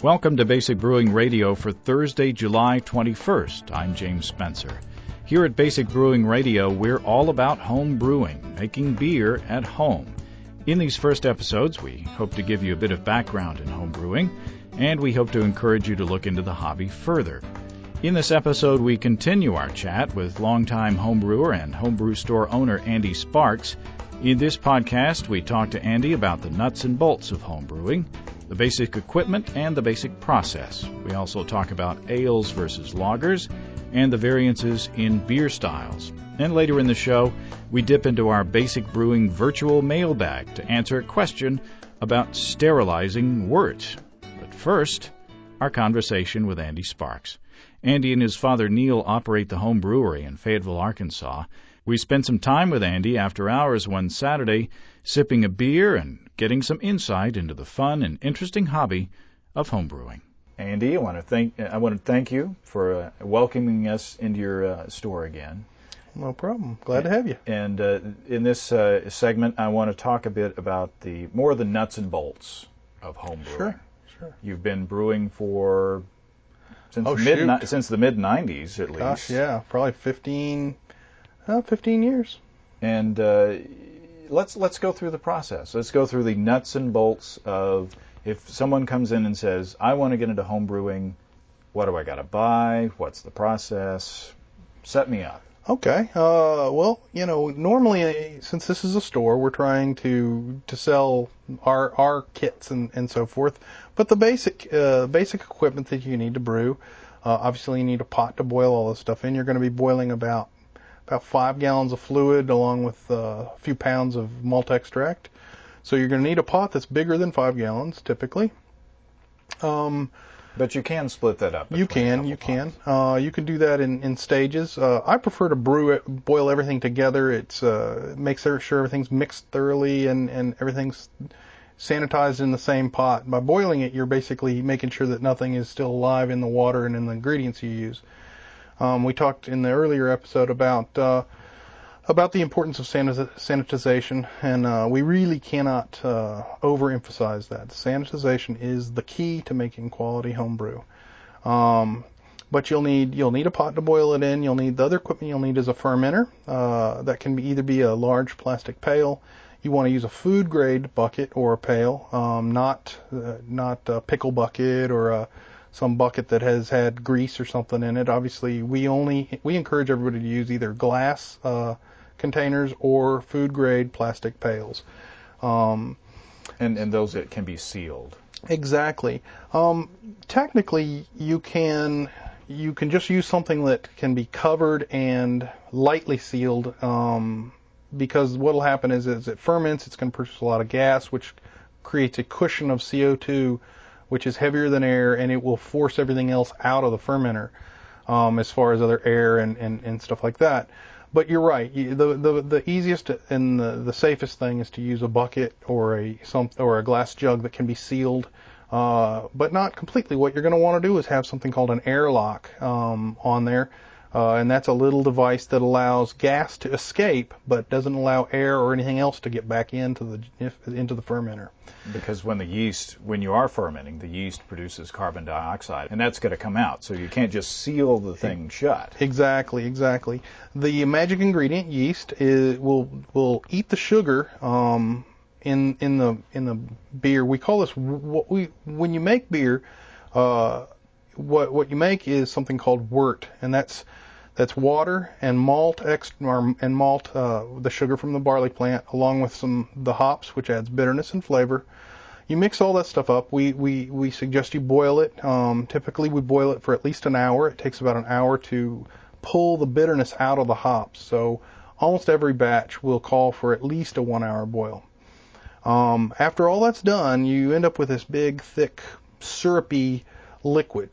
Welcome to Basic Brewing Radio for Thursday, July 21st. I'm James Spencer. Here at Basic Brewing Radio, we're all about home brewing, making beer at home. In these first episodes, we hope to give you a bit of background in home brewing, and we hope to encourage you to look into the hobby further. In this episode, we continue our chat with longtime homebrewer and homebrew store owner Andy Sparks. In this podcast, we talk to Andy about the nuts and bolts of homebrewing, the basic equipment, and the basic process. We also talk about ales versus lagers and the variances in beer styles. And later in the show, we dip into our Basic Brewing virtual mailbag to answer a question about sterilizing wort. But first, our conversation with Andy Sparks. Andy and his father Neil operate the home brewery in Fayetteville, Arkansas. We spent some time with Andy after hours one Saturday, sipping a beer and getting some insight into the fun and interesting hobby of homebrewing. Andy, I want to thank you for welcoming us into your store again. No problem. Glad to have you. And in this segment, I want to talk a bit about more of the nuts and bolts of homebrewing. Sure. You've been brewing since the mid-90s, at least. Gosh, yeah, probably 15 years. And let's go through the process. Let's go through the nuts and bolts of, if someone comes in and says, I want to get into home brewing, what do I got to buy? What's the process? Set me up. Okay. Well, normally, since this is a store, we're trying to sell our kits and so forth. But the basic equipment that you need to brew, obviously you need a pot to boil all this stuff in. You're going to be boiling about 5 gallons of fluid along with a few pounds of malt extract. So you're going to need a pot that's bigger than 5 gallons, typically. But you can split that up. You can. You can do that in stages. I prefer to boil everything together. It makes sure everything's mixed thoroughly and everything's sanitized in the same pot. By boiling it, you're basically making sure that nothing is still alive in the water and in the ingredients you use. We talked in the earlier episode about the importance of sanitization, and we really cannot overemphasize that. Sanitization is the key to making quality homebrew. But you'll need a pot to boil it in. You'll need the other equipment you'll need is a fermenter. That can either be a large plastic pail. You want to use a food grade bucket or a pail, not a pickle bucket or some bucket that has had grease or something in it. Obviously, we encourage everybody to use either glass containers or food grade plastic pails. And those that can be sealed. Exactly. Technically, you can just use something that can be covered and lightly sealed, because what will happen is as it ferments, it's going to produce a lot of gas, which creates a cushion of CO2, which is heavier than air, and it will force everything else out of the fermenter, as far as other air and stuff like that. But you're right. The easiest and the safest thing is to use a bucket or a glass jug that can be sealed, but not completely. What you're going to want to do is have something called an airlock on there, and that's a little device that allows gas to escape, but doesn't allow air or anything else to get back into the fermenter. Because when you are fermenting, the yeast produces carbon dioxide, and that's going to come out. So you can't just seal the thing shut. Exactly. The magic ingredient, yeast, will eat the sugar in the beer. We call this when you make beer. What you make is something called wort, and that's water and malt, the sugar from the barley plant, along with the hops, which adds bitterness and flavor. You mix all that stuff up. We suggest you boil it. Typically, we boil it for at least an hour. It takes about an hour to pull the bitterness out of the hops. So almost every batch will call for at least a 1 hour boil. After all that's done, you end up with this big, thick, syrupy liquid.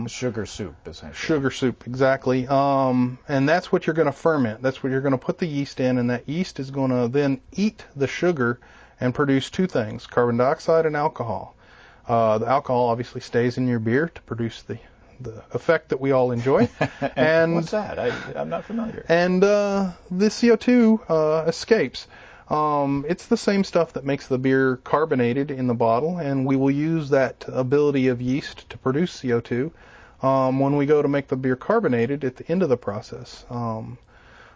Sugar soup, essentially. Sugar soup, exactly. And that's what you're going to ferment. That's what you're going to put the yeast in, and that yeast is going to then eat the sugar and produce two things, carbon dioxide and alcohol. The alcohol obviously stays in your beer to produce the effect that we all enjoy. And what's that? I'm not familiar. And the CO2 escapes. It's the same stuff that makes the beer carbonated in the bottle, and we will use that ability of yeast to produce CO2 when we go to make the beer carbonated at the end of the process.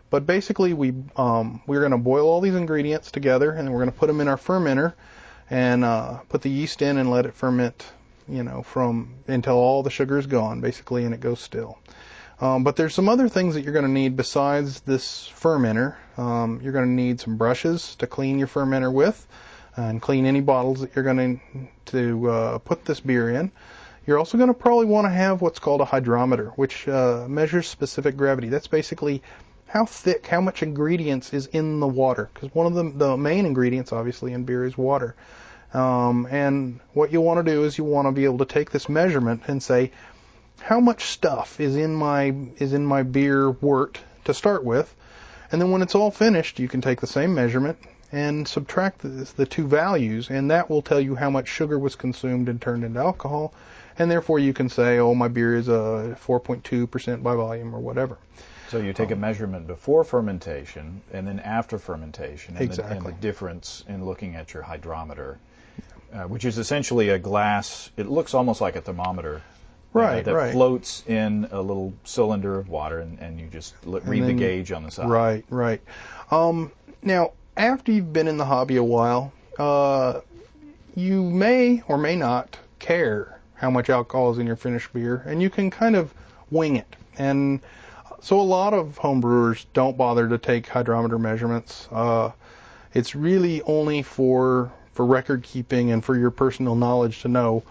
But basically, we're going to boil all these ingredients together, and we're going to put them in our fermenter, and put the yeast in and let it ferment, until all the sugar is gone, basically, and it goes still. But there's some other things that you're going to need besides this fermenter. You're going to need some brushes to clean your fermenter with, and clean any bottles that you're going to put this beer in. You're also going to probably want to have what's called a hydrometer, which measures specific gravity. That's basically how thick, how much ingredients is in the water, because one of the main ingredients, obviously, in beer is water. And what you want to do is you want to be able to take this measurement and say, how much stuff is in my beer wort to start with, and then when it's all finished, you can take the same measurement and subtract the two values, and that will tell you how much sugar was consumed and turned into alcohol, and therefore you can say, oh, my beer is 4.2% by volume or whatever. So you take a measurement before fermentation and then after fermentation, and, exactly. and the difference in looking at your hydrometer, which is essentially a glass. It looks almost like a thermometer. Right, that right. floats in a little cylinder of water, and you just read the gauge on the side. Right, right. Now, after you've been in the hobby a while, you may or may not care how much alcohol is in your finished beer, and you can kind of wing it. And so a lot of home brewers don't bother to take hydrometer measurements. It's really only for record keeping and for your personal knowledge to know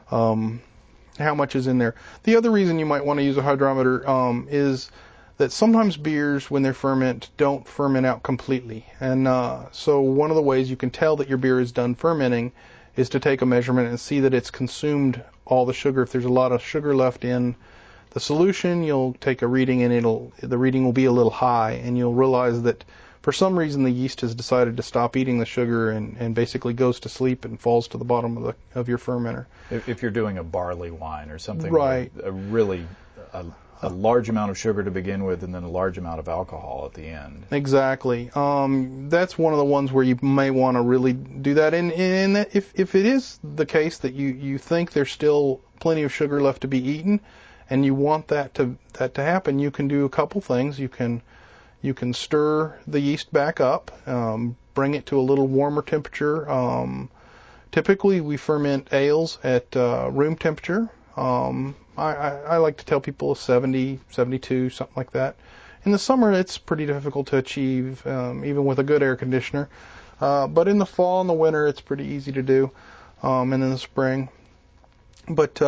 how much is in there. The other reason you might want to use a hydrometer is that sometimes beers, when they ferment, don't ferment out completely. And so one of the ways you can tell that your beer is done fermenting is to take a measurement and see that it's consumed all the sugar. If there's a lot of sugar left in the solution, you'll take a reading, and the reading will be a little high, and you'll realize that for some reason the yeast has decided to stop eating the sugar and basically goes to sleep and falls to the bottom of your fermenter. If you're doing a barley wine or something, right, with a large amount of sugar to begin with, and then a large amount of alcohol at the end. Exactly. That's one of the ones where you may want to really do that. And if it is the case that you think there's still plenty of sugar left to be eaten, and you want that to happen, you can do a couple things. You can stir the yeast back up, bring it to a little warmer temperature. Typically, we ferment ales at room temperature. I like to tell people 70, 72, something like that. In the summer, it's pretty difficult to achieve, even with a good air conditioner. But in the fall and the winter, it's pretty easy to do, and in the spring. But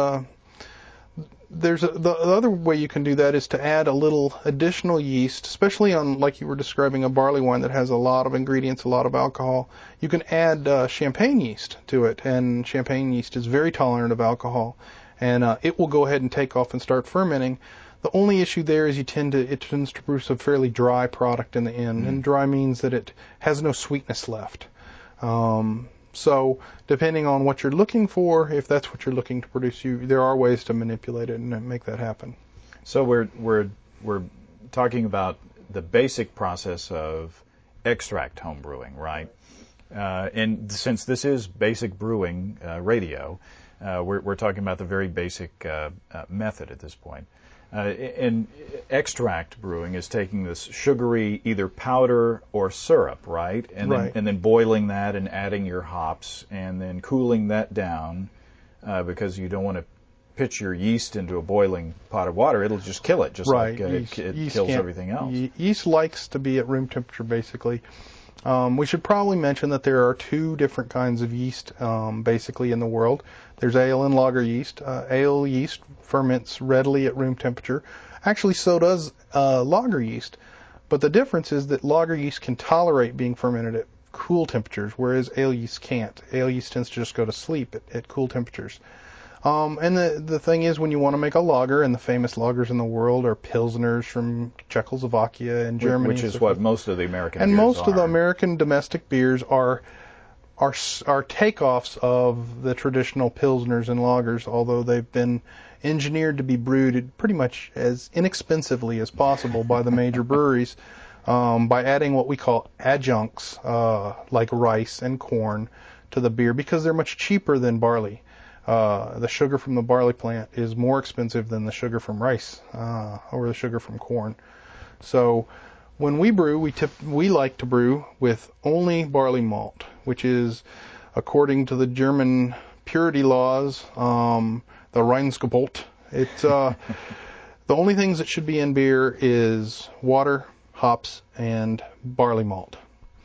the other way you can do that is to add a little additional yeast, especially on, like you were describing, a barley wine that has a lot of ingredients, a lot of alcohol. You can add champagne yeast to it, and champagne yeast is very tolerant of alcohol, and it will go ahead and take off and start fermenting. The only issue there is it tends to produce a fairly dry product in the end, and dry means that it has no sweetness left. So depending on what you're looking for, if that's what you're looking to produce, there are ways to manipulate it and make that happen. So we're talking about the basic process of extract home brewing, right? And since this is basic brewing radio, we're talking about the very basic method at this point. And extract brewing is taking this sugary either powder or syrup, right? And then boiling that and adding your hops and then cooling that down because you don't want to pitch your yeast into a boiling pot of water. It'll just kill it, just like it kills everything else. Yeast likes to be at room temperature, basically. We should probably mention that there are two different kinds of yeast basically in the world. There's ale and lager yeast. Ale yeast ferments readily at room temperature. Actually, so does lager yeast. But the difference is that lager yeast can tolerate being fermented at cool temperatures, whereas ale yeast can't. Ale yeast tends to just go to sleep at cool temperatures. And the thing is, when you want to make a lager, and the famous lagers in the world are Pilsners from Czechoslovakia and Germany. Which is what most of the American beers are. And most of the American American domestic beers are takeoffs of the traditional Pilsners and lagers, although they've been engineered to be brewed pretty much as inexpensively as possible by the major breweries. by adding what we call adjuncts like rice and corn to the beer because they're much cheaper than barley. The sugar from the barley plant is more expensive than the sugar from rice or the sugar from corn. So when we brew, we like to brew with only barley malt, which is, according to the German purity laws, the Reinheitsgebot. It's the only things that should be in beer is water, hops, and barley malt.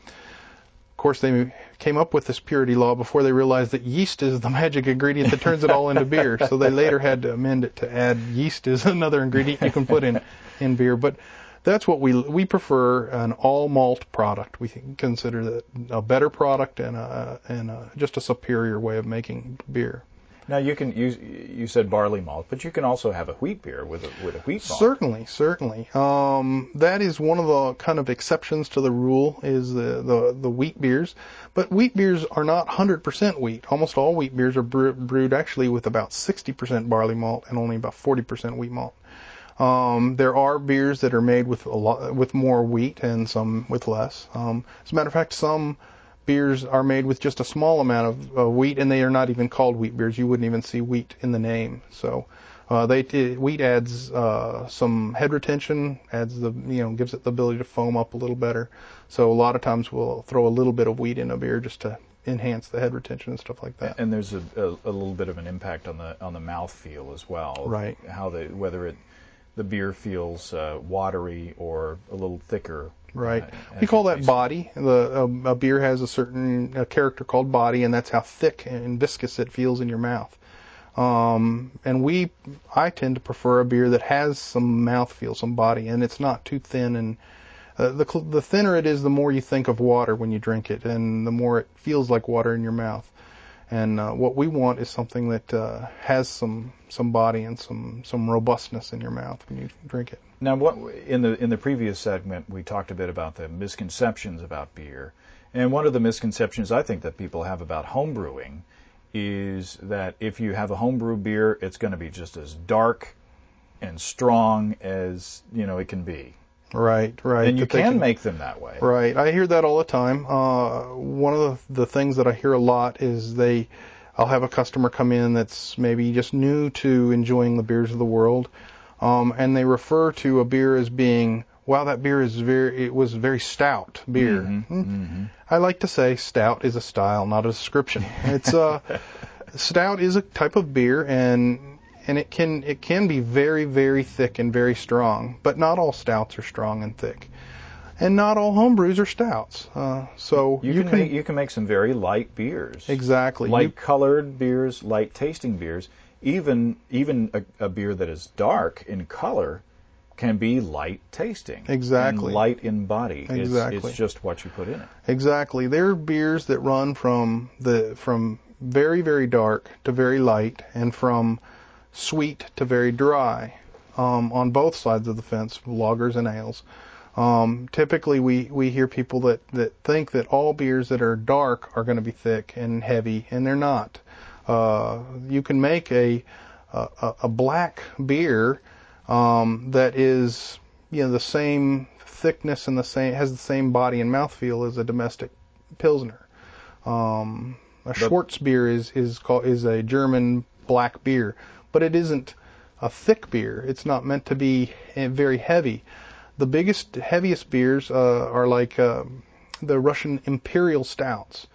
Of course, they came up with this purity law before they realized that yeast is the magic ingredient that turns it all into beer. So they later had to amend it to add yeast as another ingredient you can put in beer. But that's what we prefer, an all malt product. We consider that a better product and just a superior way of making beer. Now you said barley malt, but you can also have a wheat beer with a wheat malt. Certainly. That is one of the kind of exceptions to the rule is the wheat beers. But wheat beers are not 100% wheat. Almost all wheat beers are brewed actually with about 60% barley malt and only about 40% wheat malt. There are beers that are made with more wheat and some with less. As a matter of fact, some beers are made with just a small amount of wheat, and they are not even called wheat beers. You wouldn't even see wheat in the name. So wheat adds some head retention, gives it the ability to foam up a little better. So a lot of times we'll throw a little bit of wheat in a beer just to enhance the head retention and stuff like that. And there's a little bit of an impact on the mouthfeel as well. Right. Whether the beer feels watery or a little thicker. Right. We call that body. A beer has a certain character called body, and that's how thick and viscous it feels in your mouth. And I tend to prefer a beer that has some mouthfeel, some body, and it's not too thin. And the thinner it is, the more you think of water when you drink it, and the more it feels like water in your mouth. And what we want is something that has some body and some robustness in your mouth when you drink it. Now, in the previous segment, we talked a bit about the misconceptions about beer, and one of the misconceptions I think that people have about homebrewing is that if you have a homebrew beer, it's going to be just as dark and strong as it can be. Right. And you can make them that way. Right. I hear that all the time. One of the things that I hear a lot is I'll have a customer come in that's maybe just new to enjoying the beers of the world, and they refer to a beer as being, wow, that beer was very stout beer. Mm-hmm. I like to say stout is a style, not a description. It's stout is a type of beer, and it can be very, very thick and very strong, but not all stouts are strong and thick, and not all homebrews are stouts. So you can make some very light beers. Exactly. Light colored beers, light tasting beers. Even a beer that is dark in color can be light tasting. Exactly. And light in body. Exactly. It's just what you put in it. Exactly. There are beers that run from very, very dark to very light, and from sweet to very dry, on both sides of the fence, lagers and ales. Typically, we hear people that think that all beers that are dark are going to be thick and heavy, and they're not. You can make a black beer that is the same thickness and has the same body and mouthfeel as a domestic pilsner. A Schwarz beer is a German black beer, but it isn't a thick beer. It's not meant to be very heavy. The heaviest beers are like the Russian imperial stouts,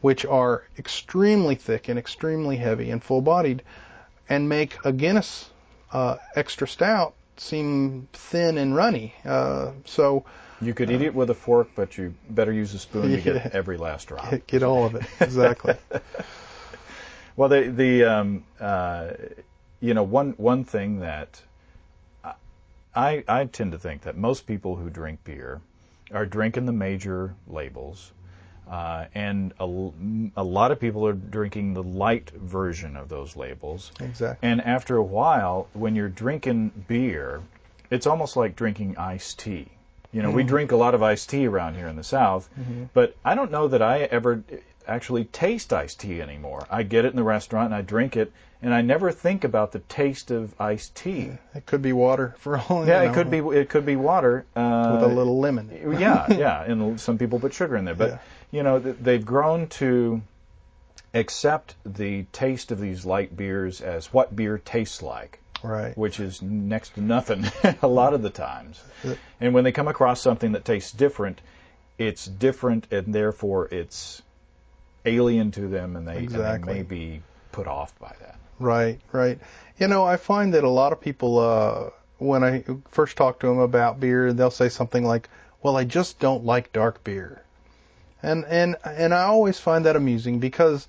which are extremely thick and extremely heavy and full-bodied, and make a Guinness extra stout seem thin and runny. So you could eat it with a fork, but you better use a spoon to get every last drop. Get all of it, exactly. Well, one thing that I tend to think that most people who drink beer are drinking the major labels, and a lot of people are drinking the light version of those labels. Exactly. And after a while, when you're drinking beer, it's almost like drinking iced tea. We drink a lot of iced tea around here in the South, but I don't know that actually taste iced tea anymore. I get it in the restaurant and I drink it, and I never think about the taste of iced tea. It could be water for all. Yeah, it could be water with a little lemon. Yeah, and some people put sugar in there. But they've grown to accept the taste of these light beers as what beer tastes like. Right. Which is next to nothing a lot of the times. And when they come across something that tastes different, it's different, and therefore it's alien to them, and they may be put off by that. Right. I find that a lot of people, when I first talk to them about beer, they'll say something like, well, I just don't like dark beer. And I always find that amusing, because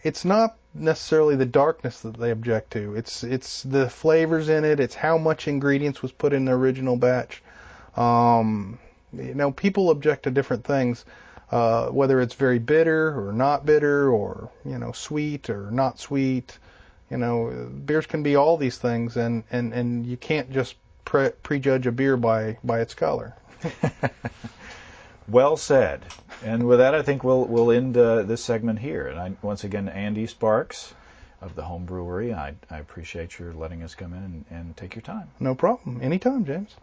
it's not necessarily the darkness that they object to. It's the flavors in it. It's how much ingredients was put in the original batch. People object to different things, whether it's very bitter or not bitter, or sweet or not sweet. Beers can be all these things, and you can't just prejudge a beer by its color. Well said. And with that, I think we'll end this segment here. And once again, Andy Sparks of the Home Brewery, I appreciate your letting us come in and take your time. No problem. Anytime, James.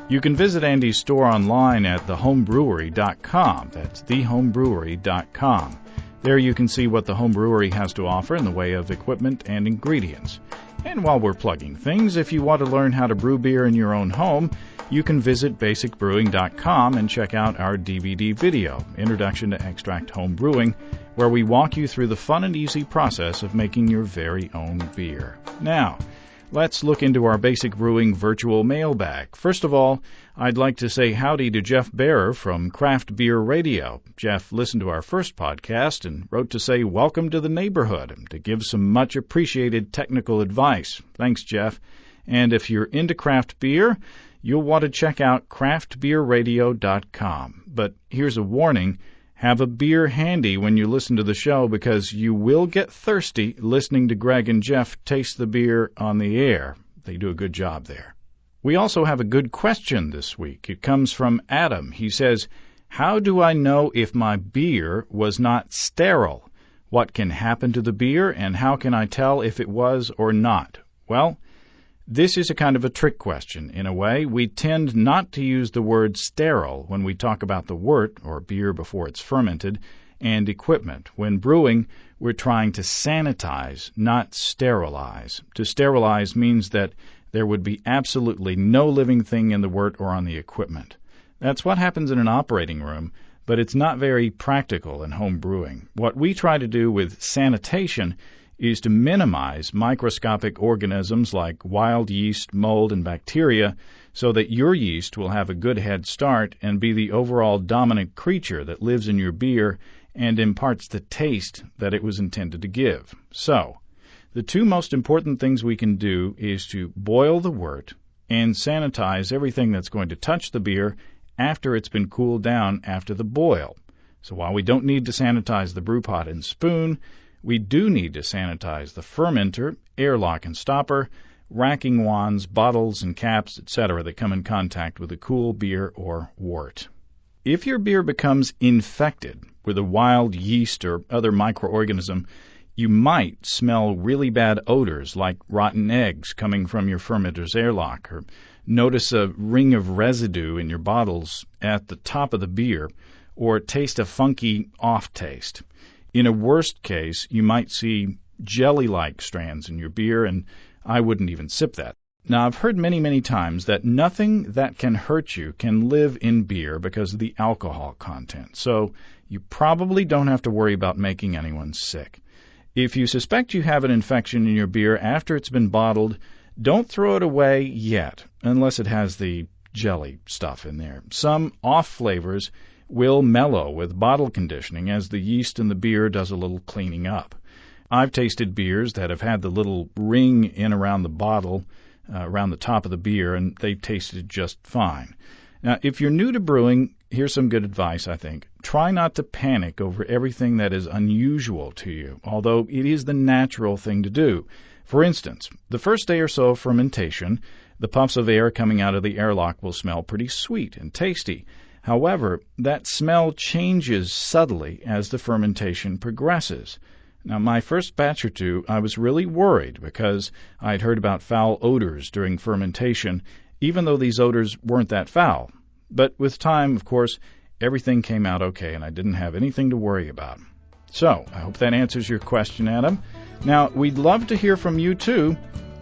You can visit Andy's store online at thehomebrewery.com. That's thehomebrewery.com. There you can see what the Home Brewery has to offer in the way of equipment and ingredients. And while we're plugging things, if you want to learn how to brew beer in your own home, you can visit basicbrewing.com and check out our DVD video, Introduction to Extract Home Brewing, where we walk you through the fun and easy process of making your very own beer. Now, let's look into our Basic Brewing virtual mailbag. First of all, I'd like to say howdy to Jeff Bearer from Craft Beer Radio. Jeff listened to our first podcast and wrote to say welcome to the neighborhood and to give some much appreciated technical advice. Thanks, Jeff. And if you're into craft beer, you'll want to check out craftbeerradio.com. But here's a warning. Have a beer handy when you listen to the show, because you will get thirsty listening to Greg and Jeff taste the beer on the air. They do a good job there. We also have a good question this week. It comes from Adam. He says, how do I know if my beer was not sterile? What can happen to the beer, and how can I tell if it was or not? Well, this is a kind of a trick question. In a way, we tend not to use the word sterile when we talk about the wort, or beer before it's fermented, and equipment. When brewing, we're trying to sanitize, not sterilize. To sterilize means that there would be absolutely no living thing in the wort or on the equipment. That's what happens in an operating room, but it's not very practical in home brewing. What we try to do with sanitation is to minimize microscopic organisms like wild yeast, mold, and bacteria, so that your yeast will have a good head start and be the overall dominant creature that lives in your beer and imparts the taste that it was intended to give. So, the two most important things we can do is to boil the wort and sanitize everything that's going to touch the beer after it's been cooled down after the boil. So while we don't need to sanitize the brew pot and spoon, we do need to sanitize the fermenter, airlock and stopper, racking wands, bottles and caps, etc. that come in contact with a cool beer or wort. If your beer becomes infected with a wild yeast or other microorganism, you might smell really bad odors like rotten eggs coming from your fermenter's airlock, or notice a ring of residue in your bottles at the top of the beer, or taste a funky off taste. In a worst case, you might see jelly-like strands in your beer, and I wouldn't even sip that. Now, I've heard many, many times that nothing that can hurt you can live in beer because of the alcohol content, so you probably don't have to worry about making anyone sick. If you suspect you have an infection in your beer after it's been bottled, don't throw it away yet, unless it has the jelly stuff in there. Some off flavors will mellow with bottle conditioning as the yeast in the beer does a little cleaning up. I've tasted beers that have had the little ring in around the bottle, around the top of the beer, and they tasted just fine. Now, if you're new to brewing, here's some good advice, I think. Try not to panic over everything that is unusual to you, although it is the natural thing to do. For instance, the first day or so of fermentation, the puffs of air coming out of the airlock will smell pretty sweet and tasty. However, that smell changes subtly as the fermentation progresses. Now, my first batch or two, I was really worried because I'd heard about foul odors during fermentation, even though these odors weren't that foul. But with time, of course, everything came out okay, and I didn't have anything to worry about. So, I hope that answers your question, Adam. Now, we'd love to hear from you, too.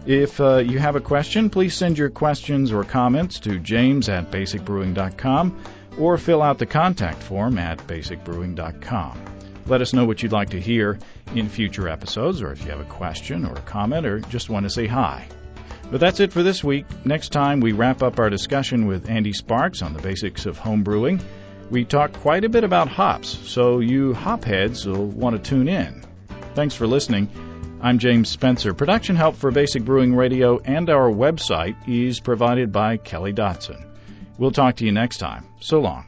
If you have a question, please send your questions or comments to james@basicbrewing.com or fill out the contact form at basicbrewing.com. Let us know what you'd like to hear in future episodes, or if you have a question or a comment or just want to say hi. But that's it for this week. Next time, we wrap up our discussion with Andy Sparks on the basics of home brewing. We talk quite a bit about hops, so you hop heads will want to tune in. Thanks for listening. I'm James Spencer. Production help for Basic Brewing Radio and our website is provided by Kelly Dotson. We'll talk to you next time. So long.